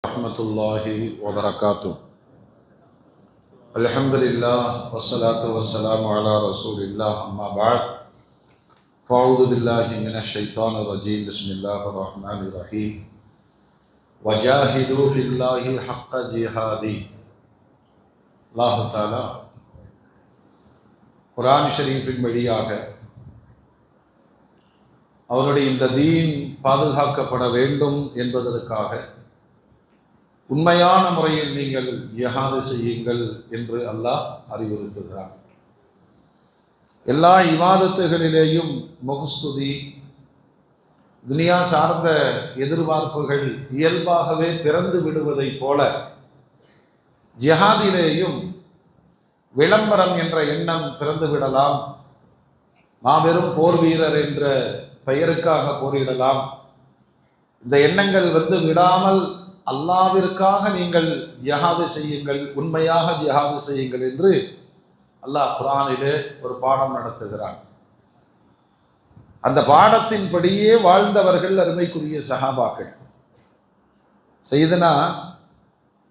வரஹ்மத்துல்லாஹி வபரகாத்துஹ். அல்ஹம்துலில்லாஹ் வஸ்ஸலாத்து வஸ்ஸலாமு அலா ரசூலில்லாஹ் அம்மா பஅத். ஃபஅஊது பில்லாஹி மினஷ் ஷைத்தானிர் ரஜீம். பிஸ்மில்லாஹிர் ரஹ்மானிர் ரஹீம். வஜாஹிது ஃபில்லாஹி ஹக்க ஜிஹாதி. அல்லாஹ் தஆலா குர்ஆன் ஷரீஃபின் வழியாக அவருடைய இந்த தீன் பாதுகாக்கப்பட வேண்டும் என்பதற்காக உண்மையான முறையில் நீங்கள் ஜிஹாது செய்யுங்கள் என்று அல்லாஹ் அறிவுறுத்துகிறார். எல்லா இபாதத்துகளிலேயும் முகஸ்துதி, துனியா சார்ந்த எதிர்பார்ப்புகள் இயல்பாகவே பிறந்து விடுவதைப் போல ஜிஹாதிலேயும் விளம்பரம் என்ற எண்ணம் பிறந்து விடலாம். மாபெரும் போர் வீரர் என்ற பெயருக்காக போரிடலாம். இந்த எண்ணங்கள் விடாமல் அல்லாவிற்காக நீங்கள் ஜிஹாது செய்யுங்கள், உண்மையாக ஜிஹாது செய்யுங்கள் என்று அல்லாஹ் குர்ஆனிலே ஒரு பாடம் நடத்துகிறான். அந்த பாடத்தின்படியே வாழ்ந்தவர்கள் அருமைக்குரிய சஹாபாக்கள். சையதுனா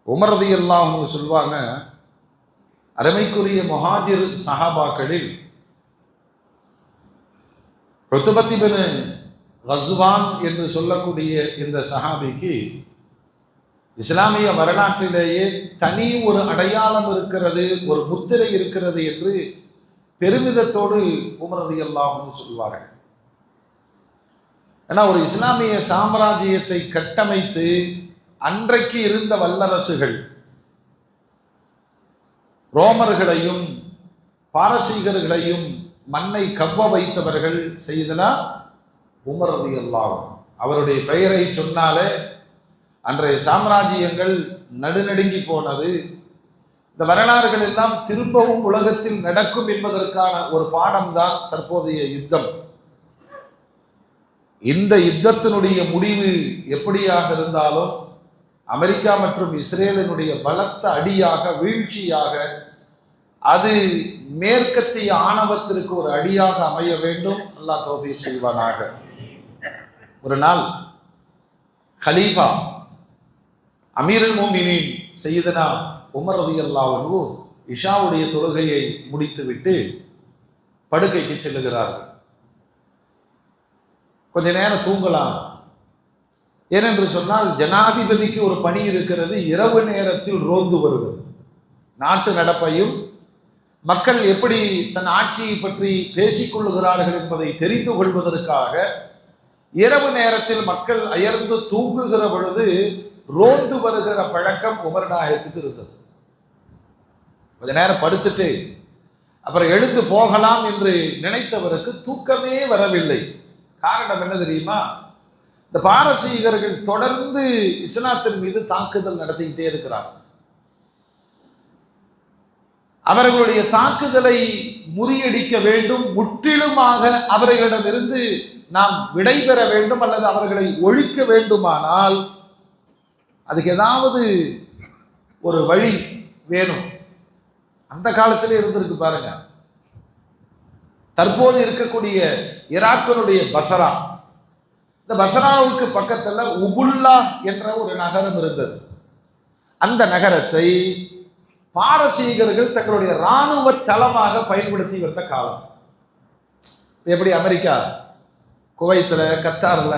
உமர் ரலியல்லாஹு அன்ஹு சொல்வாங்க, அருமைக்குரிய முஹாஜிர் சஹாபாக்களில் உத்பத் இப்னு கஸ்வான் என்று சொல்லக்கூடிய இந்த சஹாபிக்கு இஸ்லாமிய வரலாற்றிலேயே தனி ஒரு அடையாளம் இருக்கிறது, ஒரு முத்திரை இருக்கிறது என்று பெருமிதத்தோடு உமர் ரலியல்லாஹு அன்ஹு சொல்வார்கள். ஏன்னா ஒரு இஸ்லாமிய சாம்ராஜ்யத்தை கட்டமைத்து அன்றைக்கு இருந்த வல்லரசுகள் ரோமர்களையும் பாரசீகர்களையும் மண்ணை கவ்வ வைத்தவர்கள் செய்தனா உமர் ரலியல்லாஹு அன்ஹு. அவருடைய பெயரை சொன்னாலே அன்றைய சாம்ராஜ்யங்கள் நடுநடுங்கி போனது. இந்த வரலாறுகள் எல்லாம் திரும்பவும் உலகத்தில் நடக்கும் என்பதற்கான ஒரு பாடம்தான் தற்போதைய யுத்தம். இந்த யுத்தத்தினுடைய முடிவு எப்படியாக இருந்தாலும் அமெரிக்கா மற்றும் இஸ்ரேலினுடைய பலத்த அடியாக, வீழ்ச்சியாக, அது மேற்கத்திய ஆணவத்திற்கு ஒரு அடியாக அமைய வேண்டும். அல்லாஹ் தௌஃபீக் செய்வானாக. ஒரு நாள் கலீஃபா அமீருல் முஃமினீன் சையதுனா உமர் ரலியல்லாஹு அன்ஹு இஷாவுடைய தொழுகையை முடித்துவிட்டு படுக்கைக்கு செல்லுகிறார்கள். கொஞ்ச நேரம் தூங்கலாம். ஏனென்று சொன்னால் ஜனாதிபதிக்கு ஒரு பணி இருக்கிறது, இரவு நேரத்தில் ரோந்து வருவது. நாட்டு நடப்பையும் மக்கள் எப்படி தன் ஆட்சியை பற்றி பேசிக்கொள்ளுகிறார்கள் என்பதை தெரிந்து கொள்வதற்காக இரவு நேரத்தில் மக்கள் அயர்ந்து தூங்குகிற பொழுது ரோந்து வருகிற பழக்கம் உமர் நாயகத்துக்கு இருந்தது. கொஞ்ச நேரம் படுத்துட்டு அப்புறம் எழுந்து போகலாம் என்று நினைத்தவருக்கு தூக்கமே வரவில்லை. காரணம் என்ன தெரியுமா? இந்த பாரசீகர்கள் தொடர்ந்து இஸ்லாத்தின் மீது தாக்குதல் நடத்திக்கிட்டே இருக்கிறார். அவர்களுடைய தாக்குதலை முறியடிக்க வேண்டும், முற்றிலுமாக அவர்களிடமிருந்து நாம் விடைபெற வேண்டும் அல்லது அவர்களை ஒழிக்க வேண்டுமானால் அதுக்கு ஏதாவது ஒரு வழி வேணும். அந்த காலத்திலே இருந்திருக்கு பாருங்க. தற்போது இருக்கக்கூடிய ஈராக்கினுடைய பசரா, இந்த பசராவுக்கு பக்கத்துல உபுல்லா என்ற ஒரு நகரம் இருந்தது. அந்த நகரத்தை பாரசீகர்கள் தங்களுடைய இராணுவ தளமாக பயன்படுத்தி வந்த காலம். எப்படி அமெரிக்கா குவைத்துல, கத்தார்ல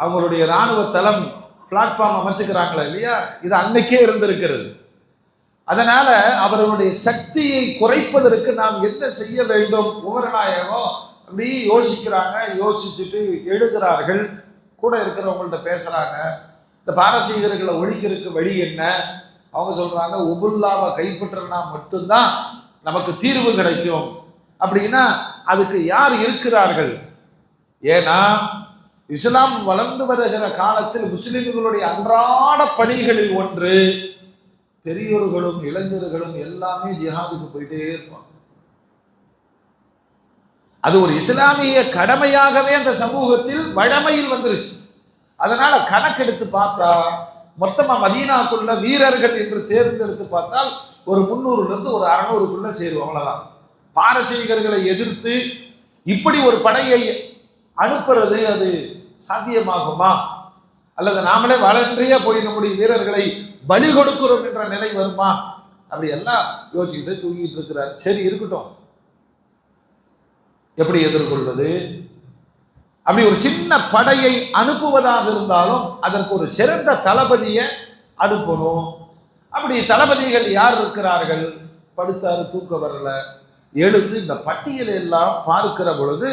அவங்களுடைய இராணுவ தளம் பிளாட்ஃபார்ம் அமைச்சுக்கிறாங்களா இல்லையா, இது அன்னைக்கே இருந்திருக்கிறது. அதனால அவர்களுடைய சக்தியை குறைப்பதற்கு நாம் என்ன செய்ய வேண்டும்? உமர் நாயகம் அப்படி யோசிக்கிறாங்க. யோசிச்சுட்டு எழுதுகிறார்கள். கூட இருக்கிறவங்கள்ட்ட பேசுறாங்க, இந்த பாரசீகர்களை ஒழிக்கிறதுக்கு வழி என்ன? அவங்க சொல்றாங்க, உபுல்லாவை கைப்பற்றினா மட்டும்தான் நமக்கு தீர்வு கிடைக்கும். அப்படின்னா அதுக்கு யார் இருக்கிறார்கள்? ஏன்னா இஸ்லாம் வளர்ந்து வருகிற காலத்தில் முஸ்லிம்களுடைய அன்றாட பணிகளில் ஒன்று பெரியோர்களும் இளைஞர்களும் எல்லாமே ஜிஹாதுக்கு போயிட்டே இருப்பாங்க. அது ஒரு இஸ்லாமிய கடமையாகவே அந்த சமூகத்தில் வழமையில் வந்துருச்சு. அதனால கணக்கெடுத்து பார்த்தா மொத்தமா மதீனாக்குள்ள வீரர்கள் என்று தேர்ந்தெடுத்து பார்த்தால் ஒரு 300 இருந்து ஒரு 600க்குள்ள சேருவோம். அவ்வளவுதான். பாரசீகர்களை எதிர்த்து இப்படி ஒரு படையை அனுப்புறது அது சாத்தியமாகுமா? அல்லது நாமளே வாலண்டரியா போய் நம்முடைய வீரர்களை பலி கொடுக்கிறோம் என்ற நிலை வருமா? அப்படி எல்லாம் யோசிச்சுட்டு தூங்கிட்டு இருக்கிறார். சரி இருக்கட்டும், எப்படி எதிர்கொள்வது? அப்படி ஒரு சின்ன படையை அனுப்புவதாக இருந்தாலும் அதற்கு ஒரு சிறந்த தளபதியை அனுப்பணும். அப்படி தளபதிகள் யார் இருக்கிறார்கள்? படுத்தாரு, தூக்க வரல, எழுந்து இந்த பட்டியலை எல்லாம் பார்க்கிற பொழுது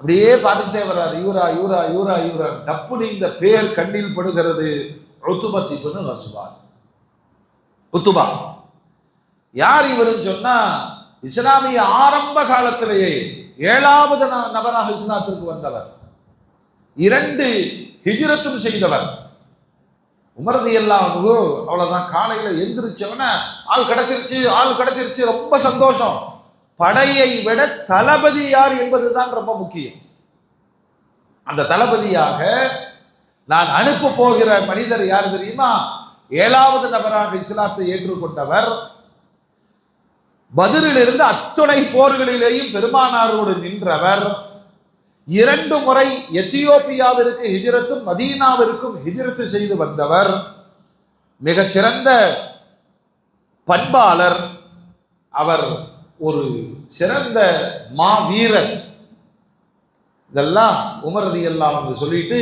அப்படியே பார்த்துக்கிட்டே வர்றாரு. இவரா இவரா இவரா இவரா டப்புனி இந்த பேர் கண்ணில் படுகிறது. உத்துபத் இப்னு கஸ்வான். உத்துபா யார் இவருன்னு சொன்னா, இஸ்லாமிய ஆரம்ப காலத்திலேயே 7வது நபராக இஸ்லாத்திற்கு வந்தவர், 2 ஹிஜ்ரத்தும் செய்தவர். உமர் ரலியல்லாஹு அன்ஹு அவ்வளவுதான், காலையில எந்திரிச்சவன ஆள் கிடைச்சிருச்சு, ரொம்ப சந்தோஷம். படையை விட தளபதி யார் என்பதுதான் ரொம்ப முக்கியம். அந்த தளபதியாக நான் அனுப்ப போகிற மனிதர் யார் தெரியுமா? 7வது நபராக இஸ்லாத்தை ஏற்றுக்கொண்டவர், பத்ரிலிருந்து அத்துணை போர்களிலேயும் பெருமானாரோடு நின்றவர், 2 முறை எத்தியோப்பியாவிற்கு ஹிஜ்ரத்தும் மதீனாவிற்கும் ஹிஜ்ரத்து செய்து வந்தவர், மிகச்சிறந்த பண்பாளர், அவர் ஒரு சிறந்த மாவீரர். இதெல்லாம் உமர் ரலியல்லாஹு அன்ஹு சொல்லிட்டு,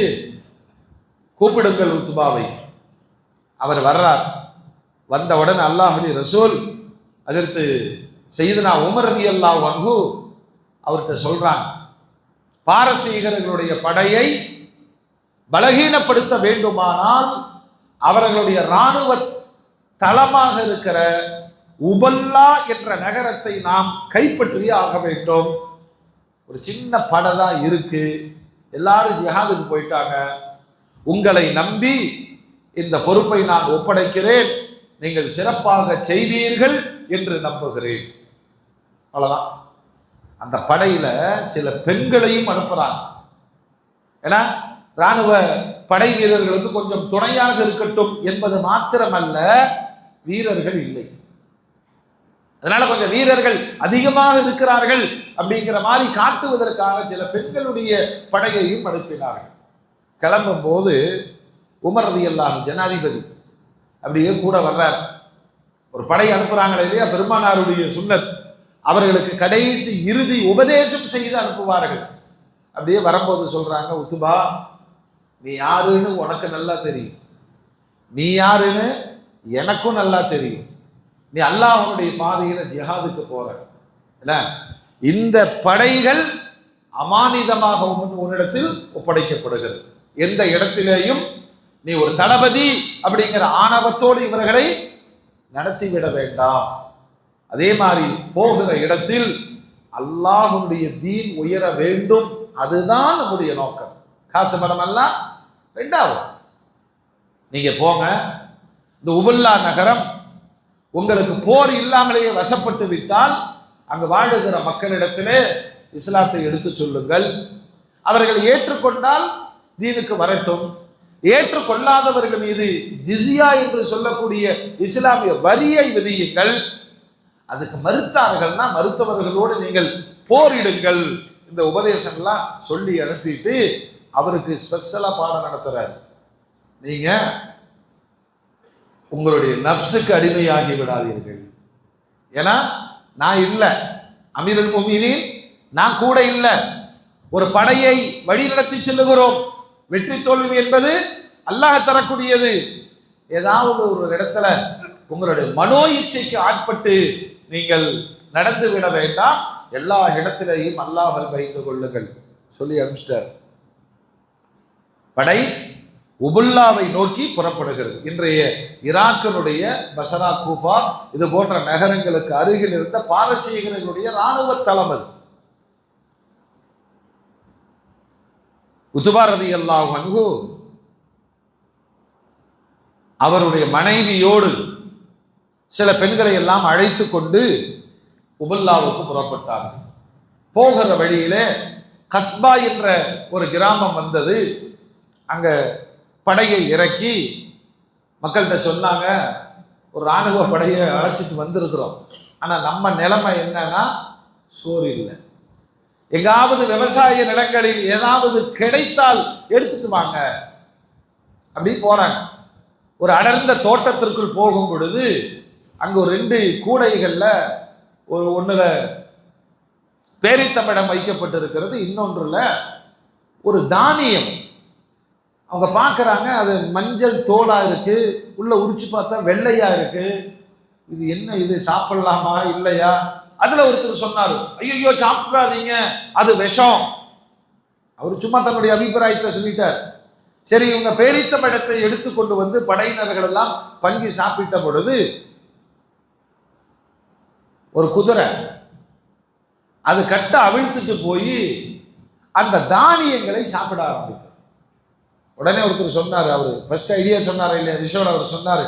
கூப்பிடுங்கள் உத்துபாவை. அவர் வர்றார். வந்தவுடன் அல்லாஹ்வுடைய ரசூல் அதற்கு சையதுனா உமர் ரலியல்லாஹு அன்ஹு அவர்கிட்ட சொல்றாங்க, பாரசீகர்களுடைய படையை பலகீனப்படுத்த வேண்டுமானால் அவர்களுடைய இராணுவ தளமாக இருக்கிற உபல்லா என்ற நகரத்தை நாம் கைப்பற்றியே ஆக வேண்டும். ஒரு சின்ன படை தான் இருக்கு, எல்லாரும் ஜிஹாதுக்கு போயிட்டாங்க, உங்களை நம்பி இந்த பொறுப்பை நான் ஒப்படைக்கிறேன், நீங்கள் சிறப்பாக செய்வீர்கள் என்று நம்புகிறேன். அவ்வளவுதான். அந்த படையில சில பெண்களையும் அனுப்புறாங்க. ஏன்னா இராணுவ படை வீரர்களுக்கு கொஞ்சம் துணையாக இருக்கட்டும் என்பது மாத்திரமல்ல, வீரர்கள் இல்லை, அதனால கொஞ்சம் வீரர்கள் அதிகமாக இருக்கிறார்கள் அப்படிங்கிற மாதிரி காட்டுவதற்காக சில பெண்களுடைய படையையும் அனுப்பினார்கள். கிளம்பும் போது உமர் ரலியல்லாஹு அன்ஹு ஜனாதிபதி அப்படியே கூட வர்றார். ஒரு படை அனுப்புறாங்களே இல்லையா, பெருமானாருடைய சுன்னத், அவர்களுக்கு கடைசி இறுதி உபதேசம் செய்து அனுப்புவார்கள். அப்படியே வரும்போது சொல்றாங்க, உத்துபா நீ யாருன்னு உனக்கு நல்லா தெரியும், நீ யாருன்னு எனக்கும் நல்லா தெரியும், நீ அல்லாஹ்வுடைய பாதையில ஜிஹாதுக்கு போற, இந்த படைகள் அமானிதமாக உன்னிடத்தில் ஒப்படைக்கப்படுகிறது. எந்த இடத்திலேயும் நீ ஒரு தளபதி அப்படிங்கிற ஆணவத்தோடு இவர்களை நடத்திவிட வேண்டாம். அதே மாதிரி போகிற இடத்தில் அல்லாஹ்வுடைய தீன் உயர வேண்டும், அதுதான் நம்முடைய நோக்கம். காசு பணம் எல்லாம் ரெண்டாவது. நீங்க போங்க, இந்த உபல்லா நகரம் உங்களுக்கு போர் இல்லாமலேயே வசப்பட்டு விட்டால் அங்கு வாழுகிற மக்களிடத்திலே இஸ்லாத்தை எடுத்து சொல்லுங்கள், அவர்கள் ஏற்றுக்கொண்டால் தீனுக்கு வரட்டும், ஏற்றுக்கொள்ளாதவர்கள் மீது ஜிஸியா என்று சொல்லக்கூடிய இஸ்லாமிய வரியை விதியுங்கள், அதுக்கு மறுத்தார்கள்னா மறுத்தவர்களோடு நீங்கள் போரிடுங்கள். இந்த உபதேசங்கள்லாம் சொல்லி அனுப்பிட்டு அவருக்கு ஸ்பெஷலா பாடம் நடத்துறாரு. நீங்க உங்களுடைய நப்சுக்கு அடிமையாகி விடாதீர்கள். ஏன்னா நான் இல்லை, அமீருல் முஃமினீன் நான் கூட இல்லை, ஒரு படையை வழி நடத்தி செல்லுகிறோம், வெற்றி தோல்வி என்பது அல்லாஹ் தரக்கூடியது. ஏதாவது ஒரு இடத்துல உங்களுடைய மனோ இச்சைக்கு ஆட்பட்டு நீங்கள் நடந்து விட வேண்டாம், எல்லா இடத்திலையும் அல்லாஹ்வை வைத்துக் கொள்ளுங்கள் சொல்லி அனுப்பிச்சிட்டார். படை உபுல்லாவை நோக்கி புறப்படுகிறது. இன்றைய ஈராக்கினுடைய பசரா, கூஃபா இது போன்ற நகரங்களுக்கு அருகில் இருந்த பாரசீகர்களுடைய இராணுவ தளம் அது. உத்பா ரலியல்லாஹு அன்ஹு அவருடைய மனைவியோடு சில பெண்களை எல்லாம் அழைத்து கொண்டு உபல்லாவுக்கு புறப்பட்டார்கள். போகிற வழியிலே கஸ்பா என்ற ஒரு கிராமம் வந்தது. அங்க படையை இறக்கி மக்கள்கிட்ட சொன்னாங்க, ஒரு இராணுவ படையை அழைச்சிட்டு வந்திருக்கிறோம், ஆனா நம்ம நிலைமை என்னன்னா சோறு இல்லை, எங்காவது விவசாய நிலங்களில் ஏதாவது கிடைத்தால் எடுத்துட்டு வாங்க அப்படி போறாங்க. ஒரு அடர்ந்த தோட்டத்திற்குள் போகும் பொழுது அங்க ஒரு 2 கூடைகள்ல ஒண்ணுல பேரித்தம்பழம் வைக்கப்பட்டிருக்கிறது, இன்னொன்றுல ஒரு தானியம். அவங்க பார்க்கறாங்க, அது மஞ்சள் தோலா இருக்கு, உள்ள உரிச்சு பார்த்தா வெள்ளையா இருக்கு. இது என்ன, இது சாப்பிடலாமா இல்லையா? அதுல ஒருத்தர் சொன்னாரு, ஐயோ சாப்பிடாதீங்க, அது விஷம். அவர் சும்மா தன்னுடைய அபிப்பிராயத்தை சொல்லிட்டார். சரி, இவங்க பேரித்தம்பழத்தை எடுத்துக்கொண்டு வந்து படையினர்கள் எல்லாம் பங்கி சாப்பிட்ட பொழுது ஒரு குதிரை அது கட்ட அவிழ்த்துட்டு போய் அந்த தானியங்களை சாப்பிட ஆரம்பித்தார். உடனே ஒருத்தர் சொன்னார், அவரு ஃபர்ஸ்ட் ஐடியா சொன்னார் இல்லையா விஷயம், அவர் சொன்னாரு,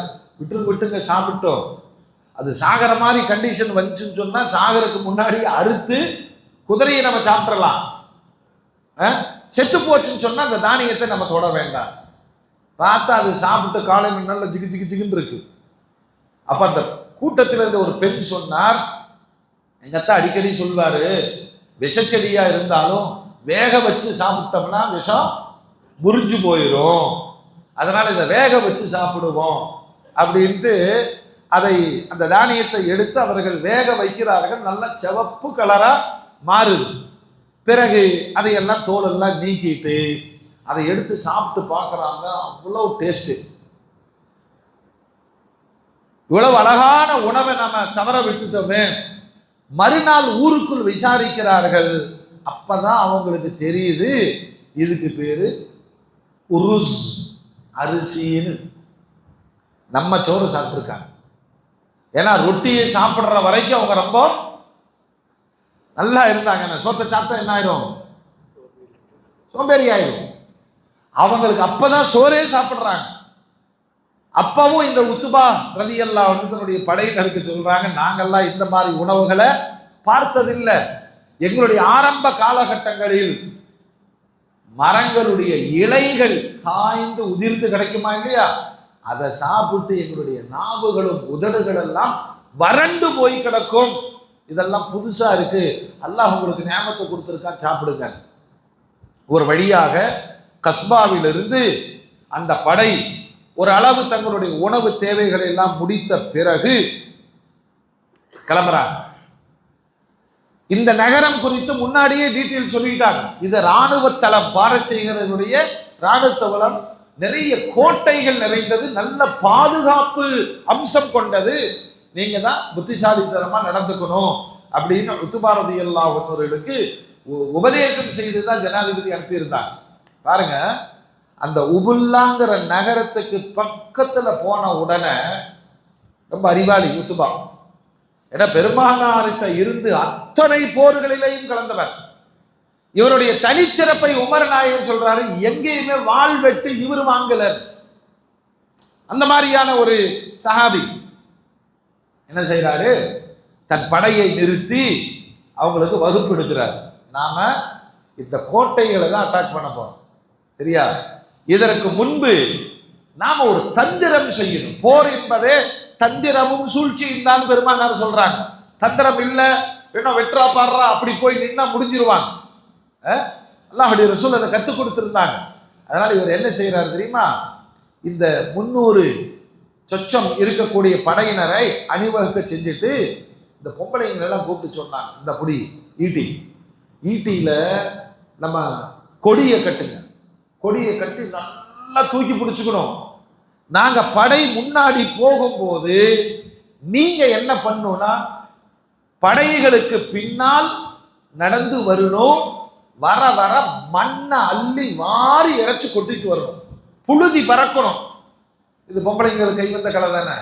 விட்டுங்க சாப்பிட்டோம், அது சாகர மாதிரி கண்டிஷன் வந்துச்சுன்னு சொன்னா சாகருக்கு முன்னாடி அறுத்து குதிரையை நம்ம சாப்பிடலாம், செத்து போச்சுன்னு சொன்னா அந்த தானியத்தை நம்ம தொட வேண்டாம். பார்த்தா அது சாப்பிட்டு காலையில் நல்ல ஜிகுன்னு இருக்கு. அப்ப அந்த கூட்டத்தில் இருந்த ஒரு பெண் சொன்னார், எங்கத்தான் அடிக்கடி சொல்வாரு, விஷச்செடியா இருந்தாலும் வேக வச்சு சாப்பிட்டோம்னா விஷம் முறிஞ்சு போயிடும், அதனால இதை வேக வச்சு சாப்பிடுவோம் அப்படின்ட்டு அந்த தானியத்தை எடுத்து அவர்கள் வேக வைக்கிறார்கள். நல்ல சிவப்பு கலரா மாறுது. பிறகு அதையெல்லாம் தோலெல்லாம் நீக்கிட்டு அதை எடுத்து சாப்பிட்டு பார்க்கறாங்க. அவ்வளவு டேஸ்ட். இவ்வளவு அழகான உணவை நம்ம தவற விட்டுட்டோமே. மறுநாள் ஊருக்குள் விசாரிக்கிறார்கள். அப்பதான் அவங்களுக்கு தெரியுது இதுக்கு பேரு உருஸ், அரிசின்னு. நம்ம சோறு சாப்பிட்டுருக்காங்க. ஏன்னா ரொட்டியை சாப்பிடுற வரைக்கும் அவங்க ரொம்ப நல்லா இருந்தாங்க. சோத்தை சாப்பிட்டா என்ன ஆயிரும், சோம்பேறி ஆயிரும். அவங்களுக்கு அப்பதான் சோறே சாப்பிடுறாங்க. அப்பவும் இந்த உத்துபா ரலியல்லாஹு அன்ஹு தன்னுடைய படையினருக்கு சொல்றாங்க, நாங்கெல்லாம் இந்த மாதிரி உணவுகளை பார்த்ததில்லை. எங்களுடைய ஆரம்ப காலகட்டங்களில் மரங்களுடைய இலைகள் காய்ந்து உதிர்ந்து கிடைக்குமா இல்லையா, அதை சாப்பிட்டு எங்களுடைய நாவுகளும் உதடுகள் எல்லாம் வறண்டு போய் கிடக்கும். இதெல்லாம் புதுசா இருக்கு, அல்லாஹ் உங்களுக்கு நியாமத்தை கொடுத்திருக்கா, சாப்பிடுங்க. ஒரு வழியாக கஸ்பாவிலிருந்து அந்த படை ஒரு அளவு தங்களுடைய உணவு தேவைகளை எல்லாம் முடித்த பிறகு கிளம்புறாங்க. இந்த நகரம் குறித்து முன்னாடியே டீட்டெயில் சொல்லிட்டாங்க. இது ராணுவ தளம், பாரசீகர்களுடைய ராணுவ தளம், நிறைய கோட்டைகள் நிறைந்தது, நல்ல பாதுகாப்பு அம்சம் கொண்டது. நீங்க தான் புத்திசாலித்தனமா நடந்துக்கணும் அப்படின்னு உத்துபா ரலியல்லாஹு அன்ஹு அவர்களுக்கு உபதேசம் செய்துதான் ஜனாதிபதி அனுப்பியிருந்தாங்க. பாருங்க, அந்த உபுல்லாங்கிற நகரத்துக்கு பக்கத்துல போன உடனே ரொம்ப அறிவாளி உத்துபா. ஏன்னா பெருமானார்கிட்ட இருந்து அத்தனை போர்களிலேயும் கலந்தவர். இவருடைய தனிச்சிறப்பை உமர் நாயகம் சொல்றாரு, எங்கேயுமே வாள் வெட்டு இவர் வாங்கல. அந்த மாதிரியான ஒரு சஹாபி என்ன செய்யறாரு, தன் படையை நிறுத்தி அவங்களுக்கு வகுப்பு எடுக்கிறார். நாம இந்த கோட்டைகளை தான் அட்டாக் பண்ண போறோம், சரியா? இதற்கு முன்பு நாம ஒரு தந்திரம் செய்யணும். போர் என்பதே தந்திரமும் சூழ்ச்சியும் தான் பெருமானார் சொல்றாங்க. தந்திரம் இல்ல, வேணும் வெற்றா பாடுறா அப்படி போய் நின்னா முடிஞ்சிருவாங்க. அல்லாஹ்வுடைய ரசூல் அதை கற்றுக் கொடுத்திருந்தாங்க. அதனால இவர் என்ன செய்யறாரு தெரியுமா, இந்த 300 சொச்சம் இருக்கக்கூடிய படையினரை அணிவகுக்க செஞ்சுட்டு இந்த பொம்பளைங்களை எல்லாம் கூப்பிட்டு சொன்னாங்க, இந்த புடி ஈட்டியில நம்ம கொடியை கட்டுங்க, கொடியை கட்டி நல்லா தூக்கி பிடிச்சுக்கணும். நாங்க படை முன்னாடி போகும்போது நீங்க என்ன பண்ணணும்னா படைகளுக்கு பின்னால் நடந்து வரணும். வர வர மண்ணை அள்ளி வாரி இறைச்சு கொட்டிட்டு வரணும், புழுதி பறக்கணும். இது பொம்பளைங்களுக்கு கை வந்த கலை தானே,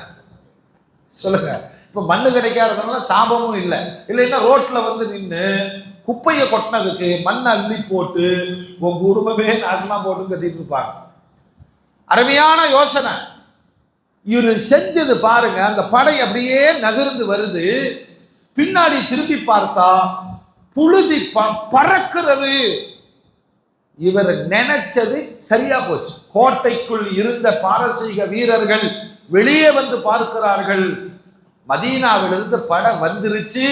சொல்லுங்க. இப்ப மண்ணு கிடைக்காததுனால சாபமும் இல்லை. இல்லைன்னா ரோட்ல வந்து நின்று குப்பையை கொட்டினதுக்கு மண் அள்ளி போட்டு உங்க குடும்பமே நாசமா போட்டு கத்திட்டு இருப்பாங்க. அருமையான யோசனை இவரு செஞ்சது பாருங்க. அந்த படை அப்படியே நகர்ந்து வருது, பின்னாடி திரும்பி பார்த்தா புழுதி பறக்கிறது. இவர் நினைச்சது சரியா போச்சு. கோட்டைக்குள் இருந்த பாரசீக வீரர்கள் வெளியே வந்து பார்க்கிறார்கள், மதீனாவிலிருந்து படை வந்துருச்சு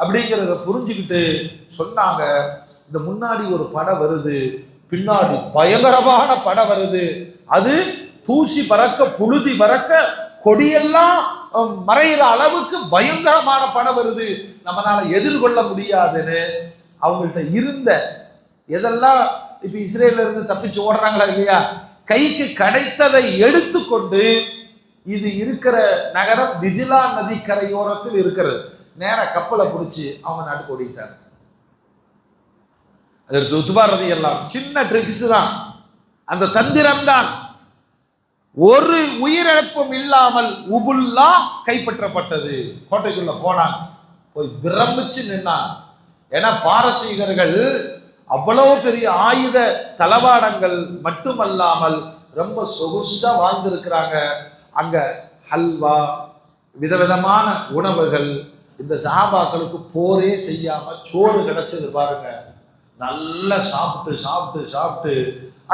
அப்படிங்கிறத புரிஞ்சுக்கிட்டு சொன்னாங்க, இந்த முன்னாடி ஒரு படம் வருது, பின்னாடி பயங்கரமான படம் வருது, அது தூசி பறக்க புழுதி பறக்க கொடியெல்லாம் மறைகிற அளவுக்கு பயங்கரமான படம் வருது, நம்மளால எதிர்கொள்ள முடியாதுன்னு அவங்கள்ட்ட இருந்த எதெல்லாம் இப்ப இஸ்ரேல்ல இருந்து தப்பிச்சு ஓடுறாங்களா இல்லையா, கைக்கு கிடைத்ததை எடுத்துக்கொண்டு, இது இருக்கிற நகரம் திஜிலா நதி கரையோரத்தில் இருக்கிறது, நேர கப்பலை பிடிச்சி அவங்க நாட்டுக்கு ஓடிட்டாங்க. அதற்கு உத்பா ரலியல்லாஹு அன்ஹு சின்ன ட்ரிக்ஸ் தான், அந்த தந்திரம் தான். ஒரு உயிரிழப்பும் இல்லாமல் உபுல்லா கைப்பற்றப்பட்டது. கோட்டைக்குள்ள போனாங்க, போய் பிரமிச்சு நின்னாங்க. ஏன்னா பாரசீகர்கள் அவ்வளவு பெரிய ஆயுத தளவாடங்கள் மட்டுமல்லாமல் ரொம்ப சொகுசா வாழ்ந்திருக்கிறாங்க. அங்க ஹல்வா, விதவிதமான உணவுகள். இந்த சஹாபாக்களுக்கு போரே செய்யாம சோறு கிடைச்சது பாருங்க. நல்லா சாப்பிட்டு சாப்பிட்டு சாப்பிட்டு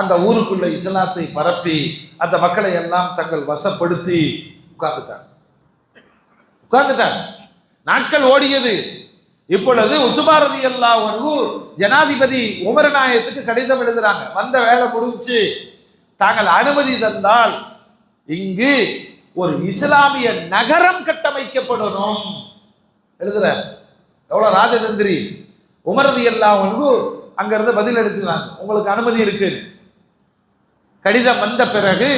அந்த ஊருக்குள்ள இஸ்லாத்தை பரப்பி அந்த மக்களை எல்லாம் தங்கள் வசப்படுத்தி உட்கார்ந்துட்டாங்க. நாட்கள் ஓடியது. இப்பொழுது உத்பா ரலியல்லாஹு அன்ஹு ஜனாதிபதி உமர் நாயகத்துக்கு கடிதம் எழுதுறாங்க, வந்த வேலை முடிஞ்சு தாங்கள் அனுமதி தந்தால் இங்கு ஒரு இஸ்லாமிய நகரம் கட்டமைக்கப்படணும் எழுதுற. எவ்வளவு ராஜதந்திரி. உமர் ரலியல்லாஹு அன்ஹு அங்க இருந்து பதில் எடுக்கிறாங்க, உங்களுக்கு அனுமதி இருக்கு. கடிதம் வந்த பிறகு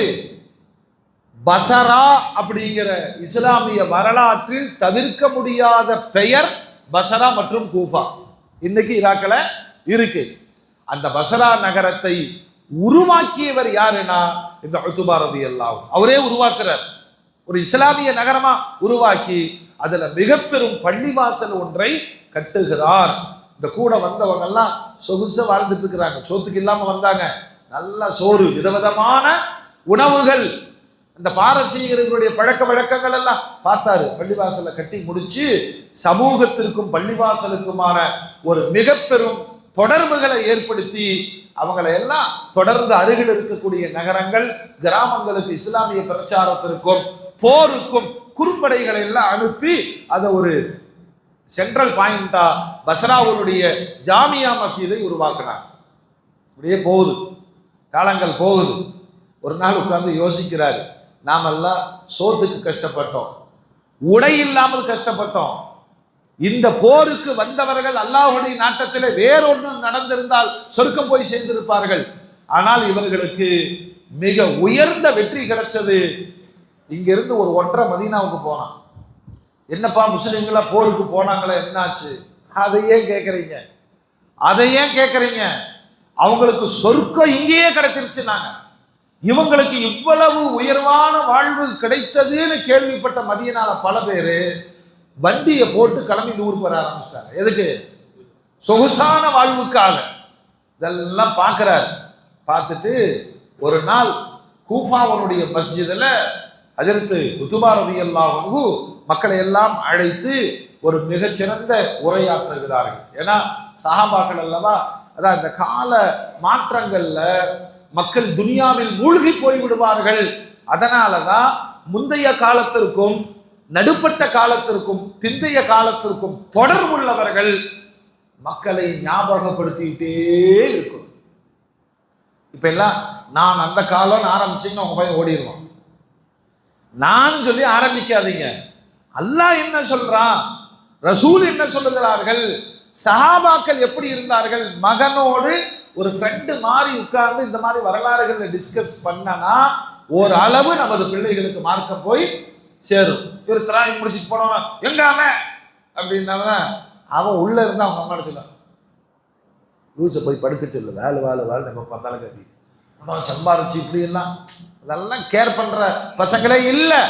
பசரா அப்படிங்கிற இஸ்லாமிய வரலாற்றில் தவிர்க்க முடியாத பெயர் பசரா மற்றும் கூஃபா இன்னைக்கு ஈராக்ல இருக்கு. அந்த பசரா நகரத்தை உருவாக்கியவர் யாருன்னா இந்த உத்பா ரலியல்லாஹு அன்ஹு. அவரே உருவாக்குறார். ஒரு இஸ்லாமிய நகரமா உருவாக்கி அதுல மிக பெரும் பள்ளிவாசல் ஒன்றை கட்டுகிறார். இந்த கூட வந்தவங்க எல்லாம் சொகுசா வாழ்ந்துட்டு இருக்கிறாங்க. சோத்துக்கு இல்லாம வந்தாங்க. நல்ல சோறு, விதவிதமான உணவுகள். இந்த பாரசீகர்களுடைய பழக்க வழக்கங்கள் எல்லாம் பார்த்தாரு. பள்ளிவாசலை கட்டி முடிச்சு சமூகத்திற்கும் பள்ளிவாசலுக்குமான ஒரு மிக பெரும் தொடர்புகளை ஏற்படுத்தி அவங்களை எல்லாம் தொடர்ந்து அருகில் இருக்கக்கூடிய நகரங்கள், கிராமங்களுக்கு இஸ்லாமிய பிரச்சாரத்திற்கும் போருக்கும் குறும்படைகளை எல்லாம் அனுப்பி அதை ஒரு சென்ட்ரல் பாயிண்டா பஸ்ராவுடைய ஜாமியா மஸ்ஜிதை உருவாக்கினார். அப்படியே போகுது, காலங்கள் போகுது. ஒரு நாள் உட்கார்ந்து யோசிக்கிறாரு, நாமெல்லாம் சோத்துக்கு கஷ்டப்பட்டோம், உடை இல்லாமல் கஷ்டப்பட்டோம். இந்த போருக்கு வந்தவர்கள் அல்லாஹ்வுடைய நாட்டத்திலே வேறொன்று நடந்திருந்தால் சொர்க்கம் போய் சேர்ந்திருப்பார்கள். ஆனால் இவர்களுக்கு மிக உயர்ந்த வெற்றி கிடைச்சது. இங்கிருந்து ஒரு ஒற்றை மதீனாவுக்கு போனான். என்னப்பா முஸ்லிம்களா போருக்கு போனாங்களா, என்னாச்சு? அதை ஏன் கேட்கறீங்க? அதை ஏன் கேட்கறீங்க? அவங்களுக்கு சொர்க்கம் இங்கேயே கிடைச்சிருச்சு. நாங்க இவங்களுக்கு இவ்வளவு உயர்வான வாழ்வு கிடைத்ததுன்னு கேள்விப்பட்ட மதீனால பல பேரு வண்டியை போட்டு கிளம்பி இந்த ஊருக்கு வர ஆரம்பிச்சிட்டாங்க. எதுக்கு? சொகுசான வாழ்வுக்காக. இதெல்லாம் பார்க்கிறார். பார்த்துட்டு ஒரு நாள் கூஃபாவுடைய மஸ்ஜிதுல ஹஜ்ரத் உத்பா ரலியல்லாஹு அன்ஹு மக்களை எல்லாம் அழைத்து ஒரு மிகச்சிறந்த உரையாற்றுகிறார்கள். ஏன்னா சஹாபாக்கள் அல்லவா, அதான் இந்த கால மாற்றங்கள்ல மக்கள் துனியாவில் மூழ்கி போய் விடுவார்கள். அதனாலதான் முந்தைய காலத்திற்கும் நடுப்பட்ட காலத்திற்கும் பிந்தைய காலத்திற்கும் தொடர்புள்ளவர்கள் மக்களை ஞாபகப்படுத்திக்கிட்டே இருக்கும். இப்ப எல்லாம் நான் அந்த காலம் ஆரம்பிச்சீங்கன்னா உங்க பையன் ஓடிடுவான். நான் சொல்லி ஆரம்பிக்காதீங்க. அல்லாஹ் என்ன சொல்றான், ரசூல் என்ன சொல்லுகிறார்கள், சஹாபாக்கள் எப்படி இருந்தார்கள், மகனோடு ஒரு ஃப்ரெண்டு மாதிரி உட்கார்ந்து இந்த மாதிரி வரலாறுகளை டிஸ்கஸ் பண்ணனா ஒரு அளவு நமது பிள்ளைகளுக்கு மார்க்கம் போய் சேரும். இவர் திராகி முடிச்சுட்டு போனவன எங்க அவன் அப்படின்னா அவன் உள்ள இருந்தா அவங்க அம்மா எடுத்துக்கலாம். லூசை போய் படுக்க சொல்லு, வேலை வேலை வேலை நம்ம பார்த்தாலும் கதி சம்பாரிச்சு இப்படி எல்லாம் அதெல்லாம் கேர் பண்ற பசங்களே இல்லை.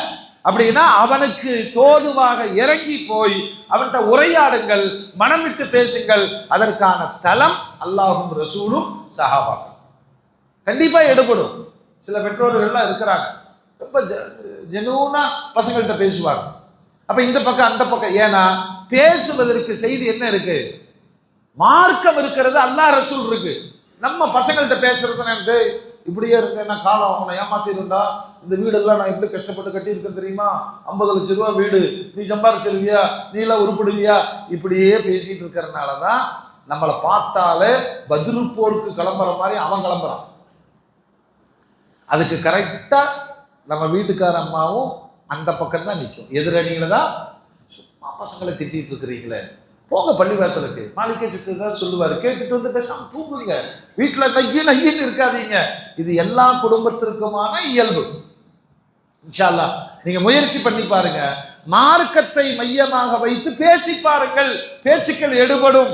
அப்படின்னா அவனுக்கு தோதுவாக இறங்கி போய் அவன்கிட்ட உரையாடுங்கள், மனம் விட்டு பேசுங்கள். அதற்கான தளம் அல்லாஹும் ரசூலும் சஹாபாக்கள். கண்டிப்பா எடுபடும். சில பெற்றோர்கள்லாம் இருக்கிறாங்க, ரொம்ப ஜெனூனா பசங்கள்கிட்ட பேசுவாங்க. அப்ப இந்த பக்கம் அந்த பக்கம், ஏன்னா பேசுவதற்கு செய்தி என்ன இருக்கு, மார்க்கம் இருக்கிறது, அல்லாஹ் ரசூல் இருக்கு. நம்ம பசங்கள்கிட்ட பேசுறது இப்படியே இருக்கேன், நான் காலம் அவனை ஏமாத்திருந்தா இந்த வீடெல்லாம் நான் எப்படி கஷ்டப்பட்டு கட்டியிருக்கேன் தெரியுமா, 50 லட்சம் ரூபா வீடு, நீ சம்பாதிச்சிருவியா, நீ எல்லாம் உருப்படுவியா, இப்படியே பேசிட்டு இருக்கிறதுனாலதான் நம்மளை பார்த்தாலே பதிரு போருக்கு கிளம்புற மாதிரி அவன் கிளம்புறான். அதுக்கு கரெக்டா நம்ம வீட்டுக்கார அம்மாவும் அந்த பக்கம் தான் நிற்கும், எதிரணியில தான். சும்மா பசங்களை திட்டிட்டு இருக்கிறீங்களே, போங்க பள்ளிவாசலுக்கு, மாளிகை சித்து தான் சொல்லுவாரு, கேட்டுட்டு வந்து பேசாம தூங்குங்க, வீட்டுல நையின்னு இருக்காதீங்க. இது எல்லா குடும்பத்திற்குமான இயல்பு. இன்ஷா அல்லாஹ் நீங்க முயற்சி பண்ணி பாருங்க, மார்க்கத்தை மையமாக வைத்து பேசி பாருங்கள், பேச்சுக்கள் எடுபடும்.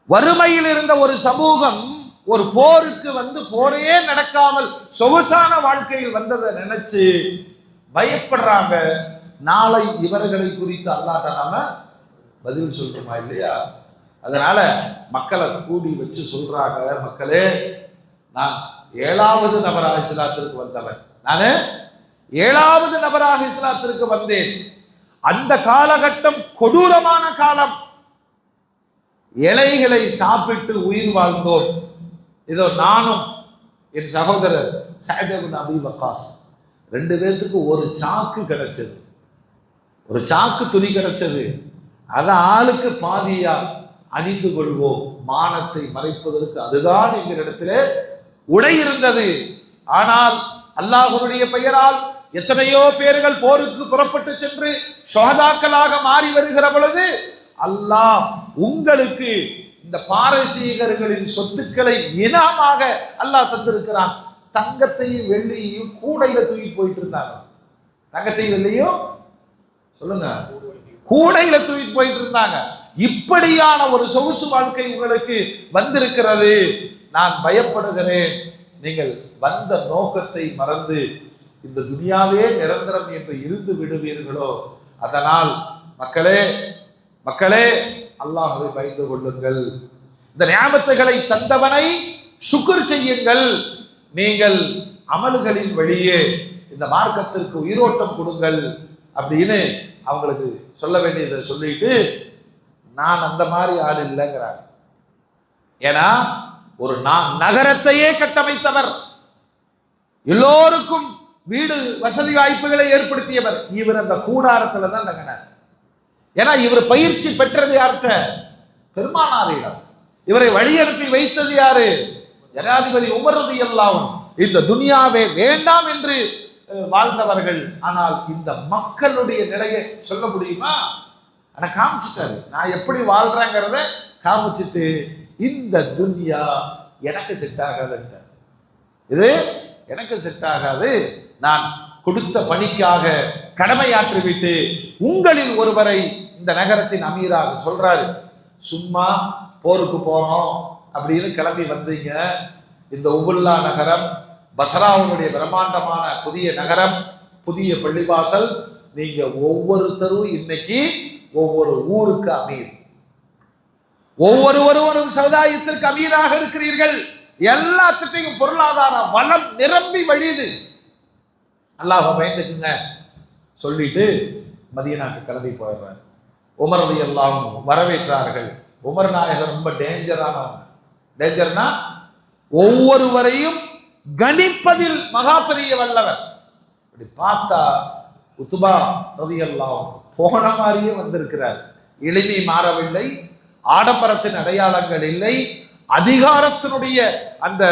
வறுமையில் இருந்த ஒரு சமூகம் ஒரு போருக்கு வந்து போரே நடக்காமல் சொகுசான வாழ்க்கையில் வந்ததை நினைச்சு பயப்படுறாங்க. நாளை இவர்களை குறித்து அல்லாஹ் நாம பதில் சொல்றோமா இல்லையா? அதனால மக்களை கூடி வச்சு சொல்றாங்க, மக்களே நான் 7வது நபராக இஸ்லாத்திற்கு வந்தவன், நானு 7வது நபராக இஸ்லாத்திற்கு வந்தேன். அந்த காலகட்டம் கொடூரமான காலம், இலைகளை சாப்பிட்டு உயிர் வாழ்ந்தோம். இதோ நானும் என் சகோதரர் சஅத் இப்னு அபீ வக்காஸ் 2 பேர்த்துக்கு ஒரு சாக்கு கிடைச்சது, ஒரு சாக்கு துணி கிடைச்சது. அதை ஆளுக்கு பாதியா அணிந்து கொள்வோம், மானத்தை மறைப்பதற்கு அதுதான் எங்களிடத்திலே உடை இருந்தது. ஆனால் அல்லாஹ்வுடைய பெயரால் எத்தனையோ பேர்கள் போருக்கு புறப்பட்டு சென்று ஷஹதாக்களாக மாறி வருகிற பொழுது அல்லாஹ் உங்களுக்கு இந்த பாரசீகர்களின் சொத்துக்களை இனாமாக அல்லாஹ் தந்திருக்கிறான். தங்கத்தையும் வெள்ளியையும் கூடையில தூக்கி போயிட்டு இருந்தாங்க. தங்கத்தையும் வெள்ளியும் சொல்லுங்க, கூடையில தூக்கிட்டு போயிட்டு இருந்தாங்க. இப்படியான ஒரு சொகுசு வாழ்க்கை உங்களுக்கு வந்திருக்கிறது. நான் பயப்படுகிறேன், நீங்கள் வந்த நோக்கத்தை மறந்து இந்த துனியாவே நிரந்தரம் என்று இருந்து விடுவீர்களோ. அதனால் மக்களே மக்களே அல்லாஹ்வை பயந்து கொள்ளுங்கள், இந்த நியாமத்துகளை தந்தவனை சுக்ர் செய்யுங்கள். நீங்கள் அமல்களின் வழியே இந்த மார்க்கத்திற்கு உயிரோட்டம் கொடுங்கள் அப்படின்னு அவங்களுக்கு சொல்ல வேண்டியதை சொல்லிட்டு, நான் அந்த மாதிரி ஆள் இல்லைங்கிறாங்க. ஏன்னா ஒரு நகரத்தையே கட்டமைத்தவர், எல்லோருக்கும் வீடு வசதி வாய்ப்புகளை ஏற்படுத்தியவர், இவர் அந்த கூடாரத்துல தான் தங்கினார். ஏன்னா இவர் பயிற்சி பெற்றது யார்கிட்ட? பெருமானாரிடம். இவரை வழியனுப்பி வைத்தது யாரு? ஜனாதிபதி உமர் ரலியல்லாஹு அன்ஹு. இந்த துனியாவே வேண்டாம் என்று வாழ்ந்தவர்கள். ஆனால் இந்த மக்களுடைய நிலையை சொல்ல முடியுமா? ஆனா காமிச்சிட்டாரு, நான் எப்படி வாழ்றேங்கிறத காமிச்சிட்டு, இந்த துன்யா எனக்கு செட் ஆகாதுங்க, இது எனக்கு செட் ஆகாது, நான் கொடுத்த பணிக்காக கடமையாற்றிவிட்டு உங்களில் ஒருவரை இந்த நகரத்தின் அமீராக சொல்றாரு. சும்மா போருக்கு போறோம் அப்படின்னு கிளம்பி வந்தீங்க. இந்த உபுல்லா நகரம், பஸ்ராவுடைய பிரம்மாண்டமான புதிய நகரம், புதிய பள்ளிவாசல், நீங்க ஒவ்வொருத்தரும் இன்னைக்கு ஒவ்வொரு ஊருக்கு அமீர், ஒவ்வொருவரும் சமுதாயத்திற்கு அமீராக இருக்கிறீர்கள். எல்லாத்துக்கும் பொருளாதார வளம் நிரம்பி வழியுது. அல்லாஹ் பயந்துக்குங்க சொல்லிட்டு மதீனாக்கு கிளம்பி போயிடுறாரு. உமர் ரலியல்லாஹு அன்ஹு வரவேற்றார்கள். உமர் நாயகர் ரொம்ப டேஞ்சரானவங்க. டேஞ்சர்னா ஒவ்வொருவரையும் கணிப்பதில் மகா பெரிய வல்லவர். இப்படி பார்த்தா உத்பா ரலியல்லாஹு அன்ஹு போன மாதிரியே வந்திருக்கிறார். எளிமை மாறவில்லை, ஆடம்பரத்தின் அடையாளங்கள் இல்லை, அதிகாரத்தினுடைய அந்த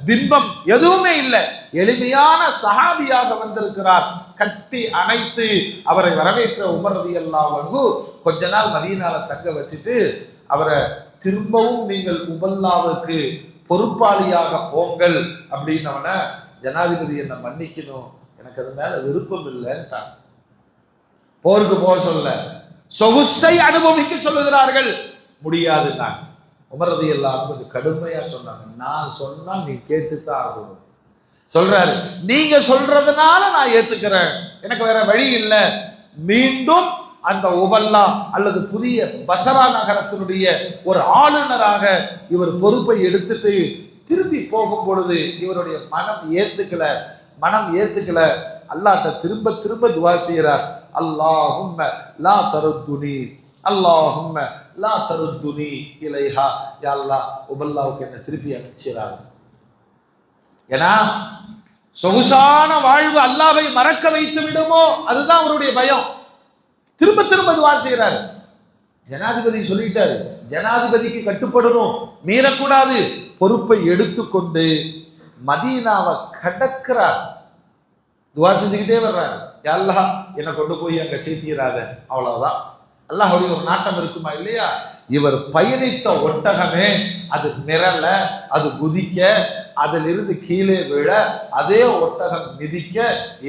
பிம்பம் எதுவுமே இல்லை. எளிமையான சஹாபியாக வந்திருக்கிறார். கட்டி அணைத்து அவரை வரவேற்ற உமர் ரலியல்லாஹு அன்ஹு கொஞ்ச நாள் மதீனால தங்க வச்சுட்டு அவரை திரும்பவும் நீங்கள் உபல்லாவுக்கு பொறுப்பாளியாக போங்கள் அப்படின்னவன, ஜனாதிபதி என்னை மன்னிக்கணும், எனக்கு அது மேல விருப்பம் இல்லைன்ட்டாங்க. போருக்கு போக சொல்ல, சொகுசை அனுபவிக்க சொல்லுகிறார்கள், முடியாதுன்னாங்க. உமர் ரலியல்லாஹு அன்ஹு கொஞ்சம் கடுமையா சொன்னாங்க. நான் சொன்னா நீ கேட்டுத்தான் ஆகணும். சொல்றாரு, நீங்க சொல்றதுனால நான் ஏத்துக்கிறேன், எனக்கு வேற வழி இல்லை. மீண்டும் அந்த உபல்லா அல்லது புதிய பஸ்ரா நகரத்தினுடைய ஒரு ஆளுநராக இவர் பொறுப்பை எடுத்துட்டு திரும்பி போகும் பொழுது இவருடைய மனம் ஏத்துக்கல. அல்லாஹ்ட்ட திரும்ப திரும்ப துஆ செய்கிறார். அல்லாஹும்ம லா தருத்துனி அல்லாஹும்ம லா தருத்துனி இலைஹா, யா அல்லாஹ் உபல்லாவுக்கு என்ன திருப்பி அனுப்பிச்சிடாது. ஏன்னா சொகுசான வாழ்வு அல்லாஹ்வை மறக்க வைத்து விடுமோ, அதுதான் அவருடைய பயம். திரும்ப திரும்ப துஆ செய்கிறார். ஜனாதிபதி சொல்லிட்டாரு, ஜனாதிபதிக்கு கட்டுப்படணும், மீறக்கூடாது. பொறுப்பை எடுத்துக்கொண்டு மதீனாவை கடக்கிறார். துஆ செஞ்சுக்கிட்டே வர்றாரு, யா அல்லாஹ் என்னை கொண்டு போய் அங்க சேர்த்திராத. அவ்வளவுதான். அல்லாஹ்வுடைய ஒரு நாட்டம் இருக்குமா இல்லையா? இவர் பயணித்த ஒட்டகமே அது மிரள, அது குதிக்க, அதிலிருந்து கீழே விழ, அதே ஒட்டகம் மிதிக்க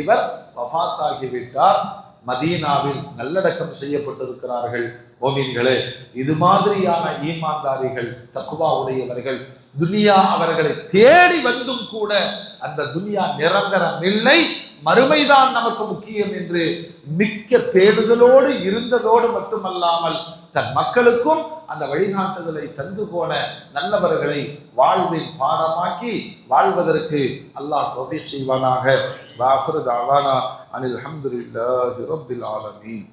இவர் வஃபாத்தாகிவிட்டார். மதீனாவில் நல்லடக்கம் செய்யப்பட்டிருக்கிறார்கள். மோமின்களே, இது மாதிரியான ஈமான்தாரிகள், தக்வா உடையவர்கள், துனியா அவர்களை தேடி வந்தும் கூட அந்த துனியா நிரந்தரம் இல்லை, மறுமைதான் நமக்கு முக்கியம் என்று மிக்க பேடுதலோடு இருந்ததோடு மட்டுமல்லாமல் தன் மக்களுக்கும் அந்த வழிகாட்டுதலை தந்து போன நல்லவர்களை வாழ்வின் பாடமாக்கி வாழ்வதற்கு அல்லாஹ் தௌஃபீக் செய்வானாக. வ ஆகிரு தஅவானா அனில் ஹம்துலில்லாஹி ரப்பில் ஆலமீன்.